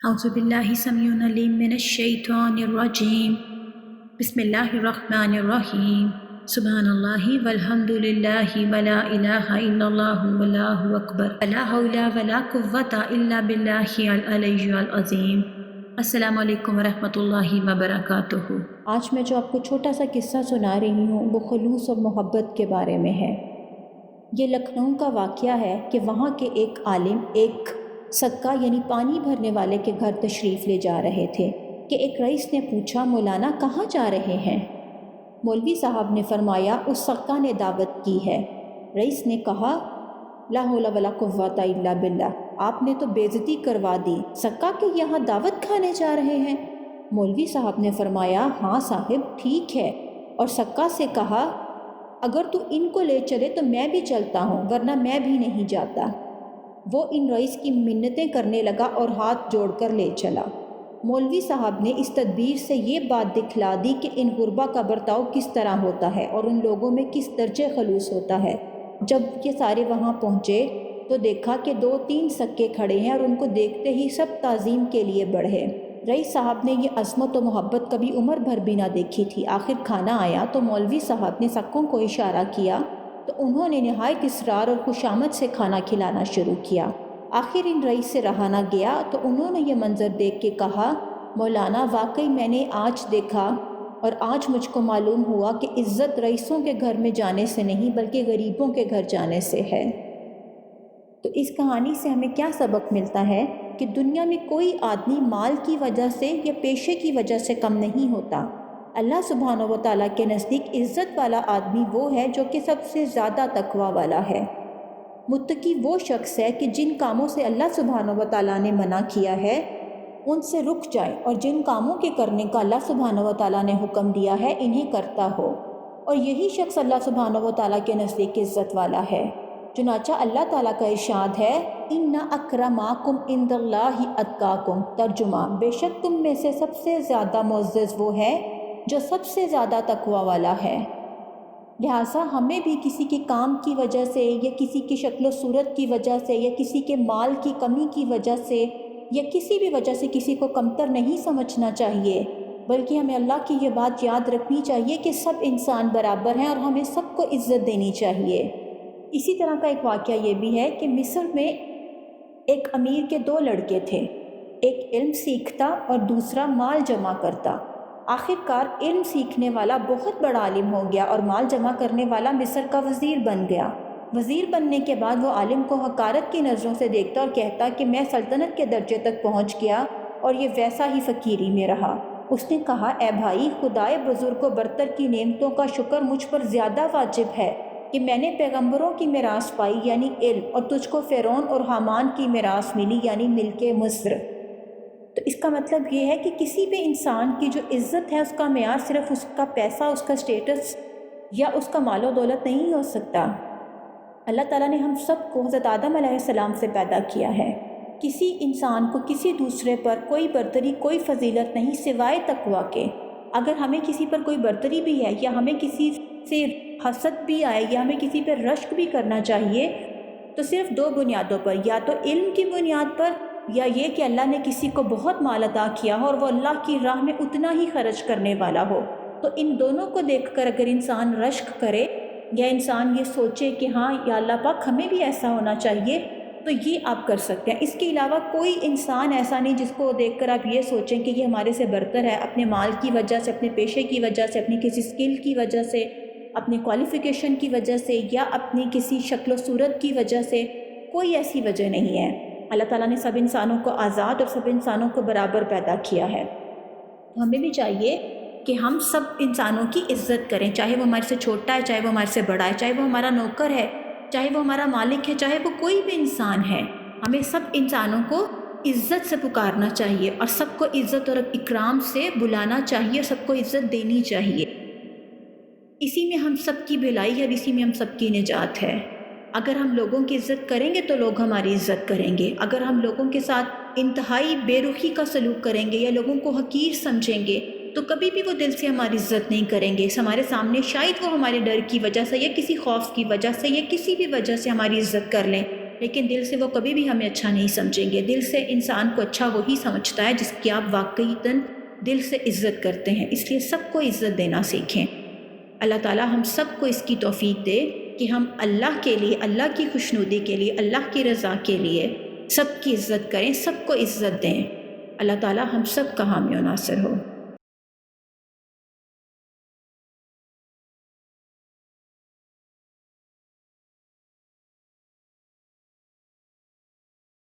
اعوذ باللہ سمیع العلیم من الشیطان الرجیم بسم اللہ الرحمن الرحیم سبحان اللہ والحمد للہ ولا الہ الا اللہ واللہ اکبر لا حول ولا قوۃ الا باللہ العلی العظیم۔ السلام علیکم ورحمۃ اللہ وبرکاتہ۔ آج میں جو آپ کو چھوٹا سا قصہ سنا رہی ہوں وہ خلوص اور محبت کے بارے میں ہے۔ یہ لکھنؤ کا واقعہ ہے کہ وہاں کے ایک عالم ایک سکہ یعنی پانی بھرنے والے کے گھر تشریف لے جا رہے تھے کہ ایک رئیس نے پوچھا، مولانا کہاں جا رہے ہیں؟ مولوی صاحب نے فرمایا، اس سکہ نے دعوت کی ہے۔ رئیس نے کہا، لا حول ولا قوۃ الا باللہ، آپ نے تو بے عزتی کروا دی، سکہ کے یہاں دعوت کھانے جا رہے ہیں؟ مولوی صاحب نے فرمایا، ہاں صاحب ٹھیک ہے، اور سکہ سے کہا، اگر تو ان کو لے چلے تو میں بھی چلتا ہوں، ورنہ میں بھی نہیں جاتا۔ وہ ان رئیس کی منتیں کرنے لگا اور ہاتھ جوڑ کر لے چلا۔ مولوی صاحب نے اس تدبیر سے یہ بات دکھلا دی کہ ان غربا کا برتاؤ کس طرح ہوتا ہے اور ان لوگوں میں کس درجے خلوص ہوتا ہے۔ جب یہ سارے وہاں پہنچے تو دیکھا کہ 2-3 سکے کھڑے ہیں اور ان کو دیکھتے ہی سب تعظیم کے لیے بڑھے۔ رئیس صاحب نے یہ عظمت و محبت کبھی عمر بھر بھی نہ دیکھی تھی۔ آخر کھانا آیا تو مولوی صاحب نے سکوں کو اشارہ کیا تو انہوں نے نہایت اصرار اور خوشامد سے کھانا کھلانا شروع کیا۔ آخر ان رئیس سے رہا نہ گیا تو انہوں نے یہ منظر دیکھ کے کہا، مولانا واقعی میں نے آج دیکھا اور آج مجھ کو معلوم ہوا کہ عزت رئیسوں کے گھر میں جانے سے نہیں بلکہ غریبوں کے گھر جانے سے ہے۔ تو اس کہانی سے ہمیں کیا سبق ملتا ہے کہ دنیا میں کوئی آدمی مال کی وجہ سے یا پیشے کی وجہ سے کم نہیں ہوتا۔ اللہ سبحانہ و تعالیٰ کے نزدیک عزت والا آدمی وہ ہے جو کہ سب سے زیادہ تقوی والا ہے۔ متقی وہ شخص ہے کہ جن کاموں سے اللہ سبحانہ و تعالیٰ نے منع کیا ہے ان سے رک جائے، اور جن کاموں کے کرنے کا اللہ سبحانہ و تعالیٰ نے حکم دیا ہے انہیں کرتا ہو، اور یہی شخص اللہ سبحانہ و تعالیٰ کے نزدیک عزت والا ہے۔ چنانچہ اللہ تعالیٰ کا ارشاد ہے، ان اکرماکم عند اللہ اتقاکم، ترجمہ، بے شک تم میں سے سب سے زیادہ معزز وہ ہے جو سب سے زیادہ تقوی والا ہے۔ لہٰذا ہمیں بھی کسی کے کام کی وجہ سے یا کسی کی شکل و صورت کی وجہ سے یا کسی کے مال کی کمی کی وجہ سے یا کسی بھی وجہ سے کسی کو کمتر نہیں سمجھنا چاہیے، بلکہ ہمیں اللہ کی یہ بات یاد رکھنی چاہیے کہ سب انسان برابر ہیں اور ہمیں سب کو عزت دینی چاہیے۔ اسی طرح کا ایک واقعہ یہ بھی ہے کہ مصر میں ایک امیر کے 2 لڑکے تھے، ایک علم سیکھتا اور دوسرا مال جمع کرتا۔ آخر کار علم سیکھنے والا بہت بڑا عالم ہو گیا اور مال جمع کرنے والا مصر کا وزیر بن گیا۔ وزیر بننے کے بعد وہ عالم کو حقارت کی نظروں سے دیکھتا اور کہتا کہ میں سلطنت کے درجے تک پہنچ گیا اور یہ ویسا ہی فقیری میں رہا۔ اس نے کہا، اے بھائی، خدائے بزرگ و برتر کی نعمتوں کا شکر مجھ پر زیادہ واجب ہے کہ میں نے پیغمبروں کی میراث پائی یعنی علم، اور تجھ کو فرعون اور حامان کی میراث ملی یعنی ملک مصر۔ تو اس کا مطلب یہ ہے کہ کسی بھی انسان کی جو عزت ہے اس کا معیار صرف اس کا پیسہ، اس کا سٹیٹس یا اس کا مال و دولت نہیں ہو سکتا۔ اللہ تعالیٰ نے ہم سب کو حضرت آدم علیہ السلام سے پیدا کیا ہے۔ کسی انسان کو کسی دوسرے پر کوئی برتری، کوئی فضیلت نہیں سوائے تقوی کے۔ اگر ہمیں کسی پر کوئی برتری بھی ہے یا ہمیں کسی سے حسد بھی آئے یا ہمیں کسی پر رشک بھی کرنا چاہیے تو صرف 2 بنیادوں پر، یا تو علم کی بنیاد پر یا یہ کہ اللہ نے کسی کو بہت مال عطا کیا ہو اور وہ اللہ کی راہ میں اتنا ہی خرچ کرنے والا ہو۔ تو ان دونوں کو دیکھ کر اگر انسان رشک کرے یا انسان یہ سوچے کہ ہاں یا اللہ پاک ہمیں بھی ایسا ہونا چاہیے، تو یہ آپ کر سکتے ہیں۔ اس کے علاوہ کوئی انسان ایسا نہیں جس کو دیکھ کر آپ یہ سوچیں کہ یہ ہمارے سے برتر ہے، اپنے مال کی وجہ سے، اپنے پیشے کی وجہ سے، اپنی کسی سکل کی وجہ سے، اپنی کوالیفیکیشن کی وجہ سے یا اپنی کسی شکل و صورت کی وجہ سے، کوئی ایسی وجہ نہیں ہے۔ اللہ تعالیٰ نے سب انسانوں کو آزاد اور سب انسانوں کو برابر پیدا کیا ہے۔ تو ہمیں بھی چاہیے کہ ہم سب انسانوں کی عزت کریں، چاہے وہ ہمارے سے چھوٹا ہے، چاہے وہ ہمارے سے بڑا ہے، چاہے وہ ہمارا نوکر ہے، چاہے وہ ہمارا مالک ہے، چاہے وہ کوئی بھی انسان ہے۔ ہمیں سب انسانوں کو عزت سے پکارنا چاہیے اور سب کو عزت اور اکرام سے بلانا چاہیے، سب کو عزت دینی چاہیے۔ اسی میں ہم سب کی بھلائی ہے اور اسی میں ہم سب کی نجات ہے۔ اگر ہم لوگوں کی عزت کریں گے تو لوگ ہماری عزت کریں گے۔ اگر ہم لوگوں کے ساتھ انتہائی بے رخی کا سلوک کریں گے یا لوگوں کو حقیر سمجھیں گے تو کبھی بھی وہ دل سے ہماری عزت نہیں کریں گے۔ ہمارے سامنے شاید وہ ہمارے ڈر کی وجہ سے یا کسی خوف کی وجہ سے یا کسی بھی وجہ سے ہماری عزت کر لیں، لیکن دل سے وہ کبھی بھی ہمیں اچھا نہیں سمجھیں گے۔ دل سے انسان کو اچھا وہی سمجھتا ہے جس کی آپ واقعتاً دل سے عزت کرتے ہیں، اس لیے سب کو عزت دینا سیکھیں۔ اللہ تعالیٰ ہم سب کو اس کی توفیق دے کہ ہم اللہ کے لیے، اللہ کی خوشنودی کے لیے، اللہ کی رضا کے لیے سب کی عزت کریں، سب کو عزت دیں۔ اللہ تعالیٰ ہم سب کا حامی و ناصر ہو۔